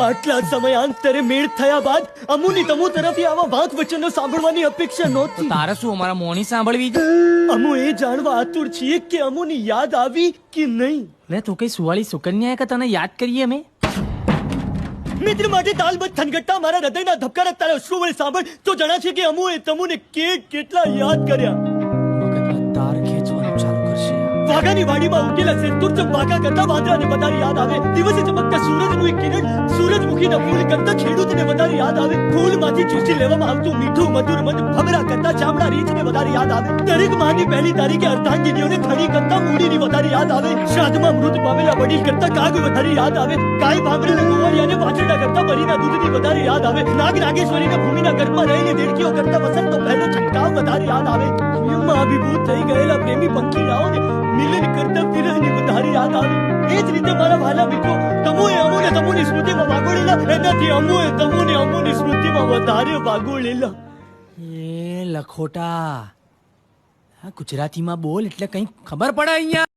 આટલા સમયાંતરે મેળ થયા બાદ અમુની તમુ તરફથી આવા વાંક વચનો સાંભળવાની અપેક્ષા નહોતી. તારે શું અમારા મોણી સાંભળવી છે? અમુ એ જાણવા આતુર છીએ કે અમુની યાદ આવી કે નહીં. લે તું કઈ સુવાળી સુકન્યા કે તને યાદ કરીએ અમે? મિત્ર માટે તાલબદ્ધ થનગટ્ટા મારા હૃદયના ધબકારા તારા અશ્રુ વડે સાંભળ તો જણાશે કે અમુએ તમુને કેટલા યાદ કર્યા. વખતમાં તાર ખેંચવાનું ચાલુ કરશે. વાઘાની વાડીમાં ઉગેલા સેતુર વાઘા કરતા વાંદરાને વધારે યાદ આવે. દિવસે ચમકતા સૂરજનું એક કિરણ સૂરજમુખીના ફૂલ કરતા ખેડૂતને વધારે યાદ આવે. ફૂલમાંથી ચૂસી લેવામાં આવતું મીઠું મધુર મધ ભમરા કરતા ચામડા રીંછને વધારે યાદ આવે. દરેક માની પહેલી તારીખે અર્ધાંગીનીઓને ખડી કરતા મૂડીની વધારે યાદ આવે. શ્રાદ્ધમાં મૃત પામેલા વડીલ કરતા કાગ વધારે યાદ આવે. ગાય ભાંભળીને ગોવાળિયાને વાછરડા કરતા બરીના દૂધની વધારે યાદ આવે. નાગ નાગેશ્વરીના ભૂમિના ગર્ભમાં રહીને દેડકીઓ કરતા વસંતનો પહેલો છંટકાવ વધારે યાદ આવે. પ્રેમમાં અભિભૂત થઈ ગયેલા પ્રેમી પંખીડાઓને મિલન કરતા વિરહની વધારે યાદ આવે. એ જ રીતે મારા વહાલા મિત્રો તમુએ અમુને તમુની સ્મૃતિમાં વાગોળેલા એનાથી અમુએ તમુને અમુની સ્મૃતિમાં વધારે વાગોળેલા. એ લખોટા આ ગુજરાતીમાં બોલ એટલે કંઈ ખબર પડે અહીંયા.